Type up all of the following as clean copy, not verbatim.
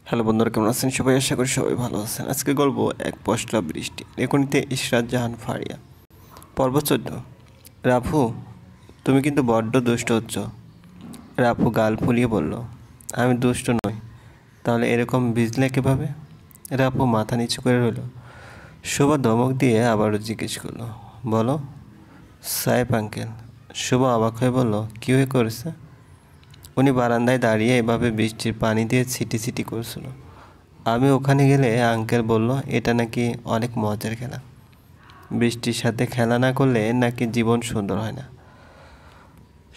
Hello বন্ধুরা, কেমন আছেন সবাই? আশা করি সবাই ভালো আছেন। আজকে গল্প এক পশলা বৃষ্টি, লেখনীতে ইশরাত জাহান ফারিয়া। পর্ব 14। রাফু, তুমি কিন্তু বড্ড দুষ্ট হচ্ছ। রাফু গাল ফুলিয়ে বলল, আমি দুষ্ট নই। তাহলে এরকম ভিজলে কীভাবে? রাফু মাথা নিচু করে রইল। শোভা ধমক দিয়ে আবারও জিজ্ঞেস করলো, বলো। সাহেব আঙ্কেল। শোভা অবাক হয়ে বলল, কী হয়ে করেছে? উনি বারান্দায় দাঁড়িয়ে এভাবে বৃষ্টির পানি দিয়ে ছিটি ছিটি করছিল। আমি ওখানে গেলে আঙ্কেল বলল এটা নাকি অনেক মজার খেলা। বৃষ্টির সাথে খেলা না করলে নাকি জীবন সুন্দর হয় না।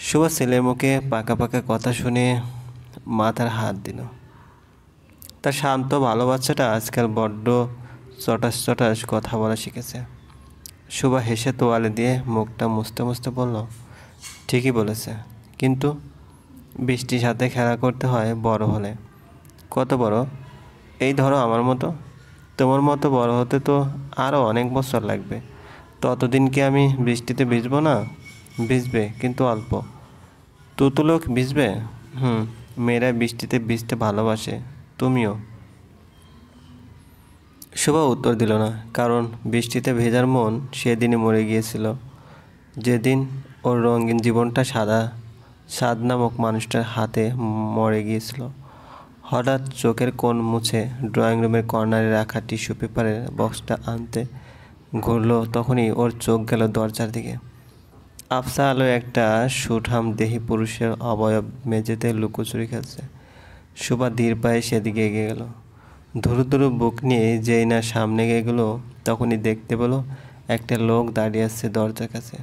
শোভা ছেলের মুখে পাকা পাকা কথা শুনে মাথার হাত দিল। তার শান্ত ভালো বাচ্চাটা আজকাল বড্ড চটাস চটাস কথা বলা শিখেছে। শোভা হেসে তোয়ালে দিয়ে মুখটা মুছতে মুছতে বলল, ঠিকই বলেছে, কিন্তু বৃষ্টির সাথে খেলা করতে হয় বড় হলে। কত বড়? এই ধরো আমার মতো। তোমার মতো বড় হতে তো আরও অনেক বছর লাগবে। ততদিন কি আমি বৃষ্টিতে ভিজবো না? ভিজবে, কিন্তু অল্প। তুতুলও ভিজবে। মেয়েরা বৃষ্টিতে ভিজতে ভালোবাসে, তুমিও। শোভা উত্তর দিল না, কারণ বৃষ্টিতে ভেজার মন সেদিনই মরে গিয়েছিল, যেদিন ওর রঙিন জীবনটা সাদ নামক মানুষটার হাতে মরে গিয়েছিল। হঠাৎ চোখের কোণ মুছে ড্রয়িং রুমের কর্নারে রাখা টিস্যু পেপারের বক্সটা আনতে ঘুরল, তখনই ওর চোখ গেল দরজার দিকে। আফসা আলো একটা সুঠাম দেহি পুরুষের অবয়ব মেঝেতে লুকোচুরি খেলছে। শোভা ধীর পায়ে সেদিকে এগিয়ে গেল। ধুরু ধুরু বুক নিয়ে যেই না সামনে গেল, তখনই দেখতে পেল একটা লোক দাঁড়িয়ে আছে দরজার কাছে।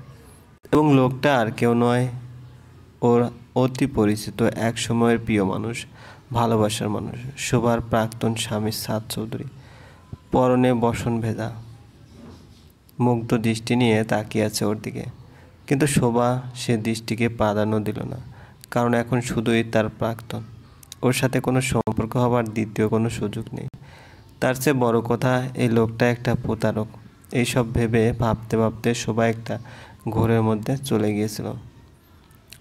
এবং লোকটা আর কেউ নয়, ওর অতি পরিচিত এক সময়ের প্রিয় মানুষ, ভালোবাসার মানুষ, শোভার প্রাক্তন স্বামী সাদ চৌধুরী। পরনে বসন ভেজা, মুগ্ধ দৃষ্টি নিয়ে তাকিয়ে আছে ওর দিকে। কিন্তু শোভা সে দৃষ্টিকে প্রাধান্য দিল না, কারণ এখন শুধুই তার প্রাক্তন। ওর সাথে কোনো সম্পর্ক হবার দ্বিতীয় কোনো সুযোগ নেই। তার চেয়ে বড় কথা, এই লোকটা একটা প্রতারক। এইসব ভেবে ভাবতে ভাবতে শোভা একটা ঘোরের মধ্যে চলে গিয়েছিল।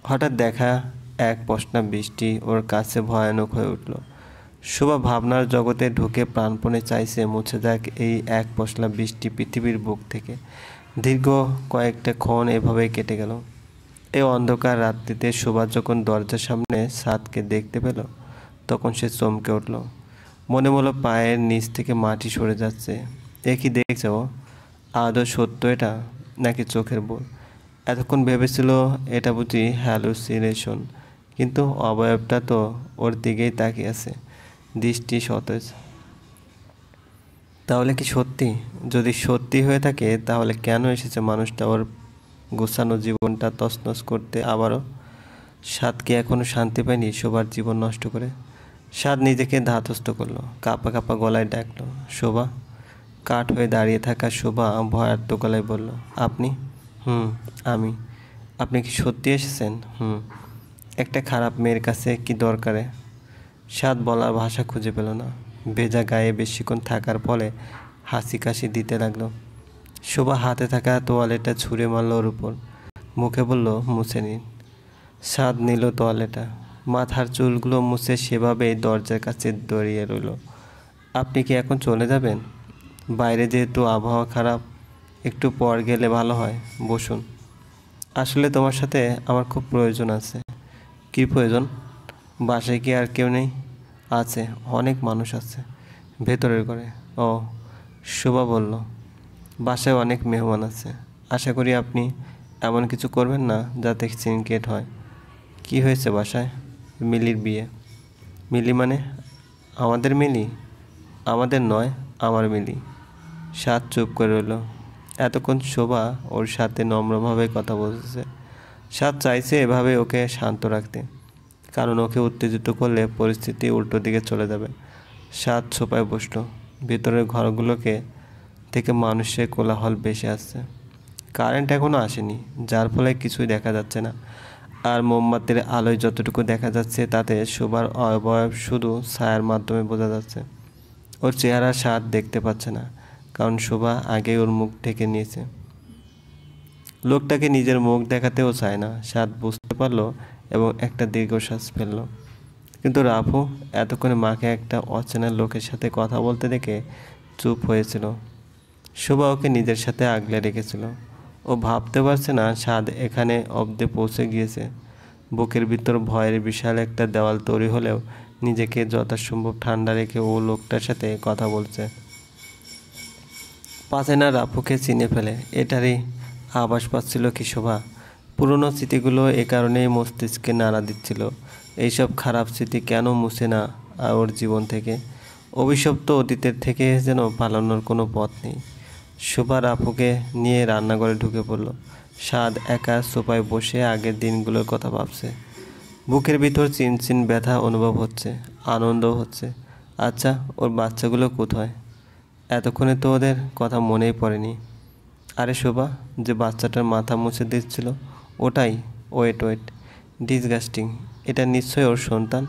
হঠাৎ দেখা এক পশলা বৃষ্টি ওর কাছে ভয়ানক হয়ে উঠল। শোভা ভাবনার জগতে ঢুকে প্রাণপণে চাইছে মুছে যাক এই এক পশলা বৃষ্টি পৃথিবীর বুক থেকে। দীর্ঘ কয়েকটা ক্ষণ এভাবেই কেটে গেল। এই অন্ধকার রাত্রিতে শোভা যখন দরজার সামনে সাদকে দেখতে পেল, তখন সে চমকে উঠল। মনে হলো পায়ের নিচ থেকে মাটি সরে যাচ্ছে। এ কি দেখছে ও? আদৌ সত্য এটা, নাকি চোখের ভুল? এতক্ষণ ভেবেছিল এটা বুঝি হ্যালুসিনেশন, কিন্তু অবয়বটা তো ওর দিকেই তাকিয়ে আছে, দৃষ্টি সতেজ। তাহলে কি সত্যি? যদি সত্যি হয়ে থাকে, তাহলে কেন এসেছে মানুষটা ওর গোছানো জীবনটা তছনছ করতে আবারও? সাদ কি এখনও শান্তি পায়নি শোভার জীবন নষ্ট করে? সাদ নিজেকে ধাতস্থ করলো, কাঁপা কাঁপা গলায় ডাকলো, শোভা। কাঠ হয়ে দাঁড়িয়ে থাকা শোভা ভয়ার্ত গলায় বলল, আপনি? আমি। আপনি কি সত্যি এসেছেন? একটা খারাপ মেয়ের কাছে কি দরকারে? সাদ বলার ভাষা খুঁজে পেল না। ভেজা গায়ে বেশিক্ষণ থাকার ফলে হাসি কাশি দিতে লাগলো। শোভা হাতে থাকা তোয়ালেটা ছুঁড়ে মারল ওর উপর, মুখে বলল, মুছে নিন। সাদ নিল তোয়ালেটা, মাথার চুলগুলো মুছে সেভাবেই দরজার কাছে দাঁড়িয়ে রইল। আপনি কি এখন চলে যাবেন? বাইরে যেহেতু আবহাওয়া খারাপ, একটু পর গেলে ভালো হয়। বসুন। আসলে তোমার সাথে আমার খুব প্রয়োজন আছে। কী প্রয়োজন? বাসায় কি আর কেউ নেই? আছে, অনেক মানুষ আছে ভেতরের ঘরে। ও, শোভা বলল, বাসায় অনেক মেহমান আছে। আশা করি আপনি এমন কিছু করবেন না যাতে সিনক্রেট হয়। কি হয়েছে বাসায়? মিলির বিয়ে। মিলি মানে? আমাদের মিলি? আমাদের নয়, আমার মিলি। সাদ চুপ করে রইল। এতক্ষণ শোভা ওর সাথে নম্রভাবে কথা বলছে। সাদ চাইছে এভাবে ওকে শান্ত রাখতে, কারণ ওকে উত্তেজিত করলে পরিস্থিতি উল্টো দিকে চলে যাবে। সাদ সোফায় বসলো। ভিতরের ঘরগুলোকে থেকে মানুষের কোলাহল ভেসে আসছে। কারেন্ট এখনও আসেনি, যার ফলে কিছুই দেখা যাচ্ছে না। আর মোমবাতির আলোয় যতটুকু দেখা যাচ্ছে তাতে শোভার অবয়ব শুধু ছায়ার মাধ্যমে বোঝা যাচ্ছে। ওর চেহারা সাদ দেখতে পাচ্ছে না, কারণ শোভা আগেই ওর মুখ ঢেকে নিয়েছে। লোকটাকে নিজের মুখ দেখাতেও চায় না, সাদ বুঝতে পারল এবং একটা দীর্ঘশ্বাস ফেলল। কিন্তু রাফু এতক্ষণে মাকে একটা অচেনা লোকের সাথে কথা বলতে দেখে চুপ হয়েছিল। শোভা ওকে নিজের সাথে আগলে রেখেছিল। ও ভাবতে পারছে না সাদ এখানে অবধি পৌঁছে গিয়েছে। বুকের ভিতর ভয়ের বিশাল একটা দেওয়াল তৈরি হলেও নিজেকে যথাসম্ভব ঠান্ডা রেখে ও লোকটার সাথে কথা বলছে। পাছে না রাফুকে চিনে ফেলে এটারই আভাস পাচ্ছিল কি শোভা। পুরনো স্মৃতিগুলো এ কারণেই মস্তিষ্কে নাড়া দিচ্ছিল। এইসব খারাপ স্মৃতি কেন মুছে না ওর জীবন থেকে? অভিশপ্ত অতীতের থেকে যেন পালানোর কোনো পথ নেই। শোভা রাফুকে নিয়ে রান্নাঘরে ঢুকে পড়ল। সাদ একা সোফায় বসে আগের দিনগুলোর কথা ভাবছে। বুকের ভিতর চিনচিন ব্যথা অনুভব হচ্ছে, আনন্দও হচ্ছে। আচ্ছা, ওর বাচ্চাগুলো কোথায়? এতক্ষণে তো ওদের কথা মনেই পড়েনি। আরে শোভা, যে বাচ্চাটার মাথা মুছে দিচ্ছিল ওটাই? Wait wait, disgusting. এটা নিশ্চয়ই ওর সন্তান।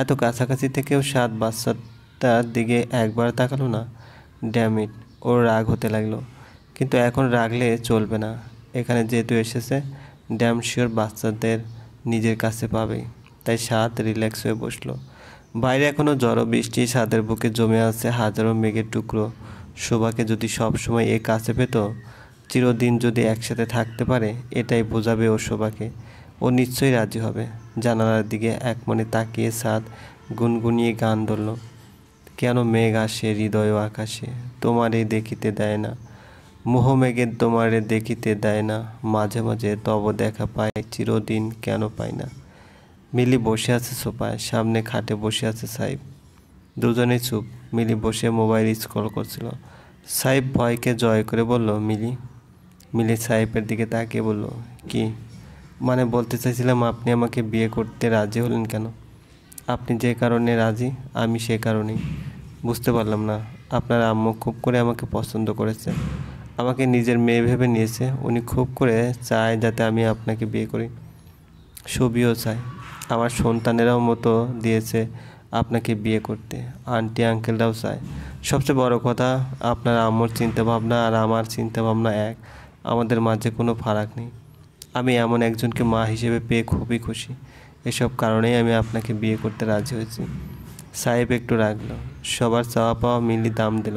এত কাছাকাছি থেকেও সাদ বাচ্চাটার দিকে একবার তাকালো না। ড্যামিট, ওর রাগ হতে লাগলো। কিন্তু এখন রাগলে চলবে না। এখানে যেহেতু এসেছে, ড্যাম শিওর বাচ্চাদের নিজের কাছে পাবেই। তাই সাদ রিল্যাক্স হয়ে বসলো। বাইরে এখনও ঝড়ো বৃষ্টি, ছাদের বুকে জমে আছে হাজারো মেঘের টুকরো। শোভাকে যদি সব সময় এ কাছে পেত, চিরদিন যদি একসাথে থাকতে পারে, এটাই বোঝাবে ও শোভাকে। ও নিশ্চয়ই রাজি হবে। জানালার দিকে একমনে তাকিয়ে সাদ গুনগুনিয়ে গান ধরল। কেন মেঘ আসে হৃদয় আকাশে, তোমারে দেখিতে দেয় না। মোহমেঘের তোমারে দেখিতে দেয় না, মাঝে মাঝে তব দেখা পায়, চিরদিন কেন পায় না। মিলি বসে আছে সোফায়, সামনে খাটে বসে আছে সাইব। দুজনেই চুপ। মিলি বসে মোবাইল স্ক্রল করছিল। সাইব ভয়কে জয় করে বলল, মিলি। মিলি সাইবের দিকে তাকিয়ে বলল, কি? মানে বলতে চাইছিলাম আপনি আমাকে বিয়ে করতে রাজি হলেন কেন? আপনি যে কারণে রাজি, আমি সে কারণেই। বুঝতে পারলাম না। আপনার আম্মু খুব করে আমাকে পছন্দ করেছে, আমাকে নিজের মেয়ে ভেবে নিয়েছে। উনি খুব করে চায় যাতে আমি আপনাকে বিয়ে করি। ছবিও চায়, আমার সন্তানেরাও মতো দিয়েছে আপনাকে বিয়ে করতে। আন্টি আঙ্কেলরাও চায়। সবচেয়ে বড় কথা, আপনার আম্মুর চিন্তাভাবনা আর আমার চিন্তাভাবনা এক। আমাদের মাঝে কোনো ফারাক নেই। আমি এমন একজনকে মা হিসেবে পেয়ে খুবই খুশি। এসব কারণেই আমি আপনাকে বিয়ে করতে রাজি হয়েছি। সাহেব একটু রাখলো। সবার চাওয়া পাওয়া মিলি দাম দিল।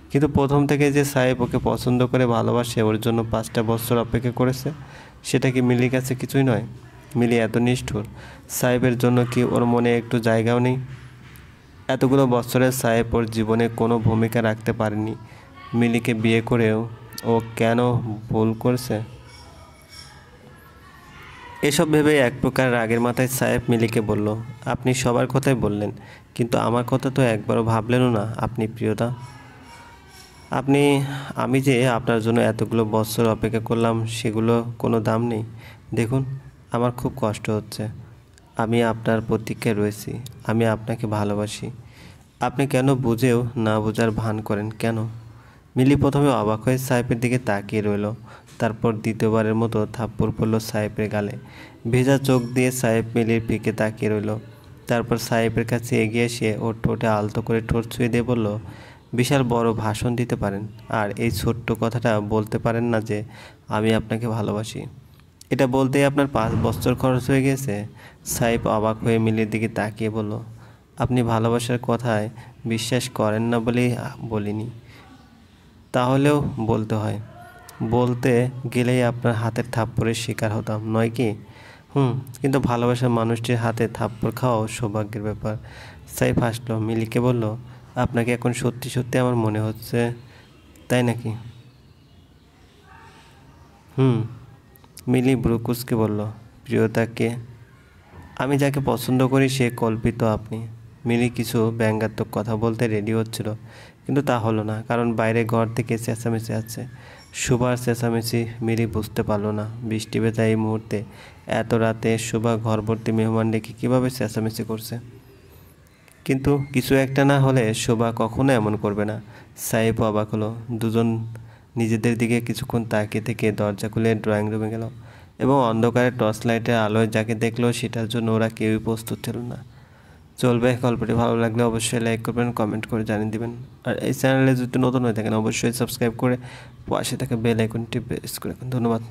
কিন্তু প্রথম থেকে যে সাহেব ওকে পছন্দ করে ভালোবাসে, ওর জন্য 5টা বছর অপেক্ষা করেছে, সেটা কি মিলির কাছে কিছুই নয়? মিলি এত নিষ্ঠুর? সাহেবের জন্য কি ওর মনে একটু জায়গাও নেই? এতগুলো বছরে সাহেব ওর জীবনে কোনো ভূমিকা রাখতে পারেনি। মিলিকে বিয়ে করেও ও কেন ভুল করছে? এসব ভেবে এক প্রকার রাগের মাথায় সাহেব মিলিকে বলল, আপনি সবার কথাই বললেন, কিন্তু আমার কথা তো একবারও ভাবলেনও না আপনি প্রিয়তা। আপনি আমি যে আপনার জন্য এতগুলো বছর অপেক্ষা করলাম, সেগুলো কোনো দাম নেই। দেখুন, আমার খুব কষ্ট হচ্ছে। আমি আপনার প্রতীক্ষায় রয়েছি। আমি আপনাকে ভালোবাসি। আপনি কেন বুঝেও না বোঝার ভান করেন কেন? মিলি প্রথমে অবাক হয়ে সাহেবের দিকে তাকিয়ে রইল। তারপর দ্বিতীয়বারের মতো থাপ্পড় পড়ল সাহেবের গালে। ভেজা চোখ দিয়ে সাহেব মিলির দিকে তাকিয়ে রইল। তারপর সাহেবের কাছে এগিয়ে এসে ওর ঠোঁটে আলতো করে ঠোঁট ছুঁয়ে দিয়ে বলল, বিশাল বড় ভাষণ দিতে পারেন, আর এই ছোট্ট কথাটা বলতে পারেন না যে আমি আপনাকে ভালোবাসি? এটা বলতেই আপনার 5 বছর খরচ হয়ে গেছে? সাহেব অবাক হয়ে মিলির দিকে তাকিয়ে বলল, আপনি ভালোবাসার কথায় বিশ্বাস করেন না বলেই বলিনি। তাহলেও বলতে হয়। বলতে গেলেই আপনার হাতের থাপ্পড়ের শিকার হতাম, নয় কি? কিন্তু ভালোবাসার মানুষটির হাতে থাপ্পড় খাওয়াও সৌভাগ্যের ব্যাপার। সাইফ হাসলো। মিলিকে বলল, আপনাকে এখন সত্যি সত্যি আমার মনে হচ্ছে, তাই নাকি? মিলি ব্রুকুসকে বলল, প্রিয়তাকে? আমি যাকে পছন্দ করি সে কল্পিত আপনি। মিলি কিছু ব্যঙ্গাত্মক কথা বলতে রেডি হচ্ছিল, কিন্তু তা হলো না, কারণ বাইরে ঘর থেকে চেঁচামেচি আছে। সুভার চেঁচামেচি মিলি বুঝতে পারল না। বৃষ্টি ভেজা এই মুহূর্তে এত রাতে সুভা ঘর ভর্তি মেহমান ডেকে কীভাবে চেঁচামেচি করছে। কিন্তু কিছু একটা না হলে শোভা কখনো এমন করবে না। সাহেব অবাক হলো। দুজন নিজেদের দিকে কিছুক্ষণ তাকিয়ে থেকে দরজা খুলে ড্রয়িং রুমে গেল এবং অন্ধকারে টর্চ লাইটের আলোয় যাকে দেখলো সেটার জন্য ওরা কেউই প্রস্তুত ছিল না। চলবে, গল্পটি ভালো লাগলে অবশ্যই লাইক করবেন, কমেন্ট করে জানিয়ে দেবেন। আর এই চ্যানেলে যদি নতুন হয়ে থাকেন অবশ্যই সাবস্ক্রাইব করে পাশে থাকা বেল আইকনটি প্রেস করে রাখুন। ধন্যবাদ।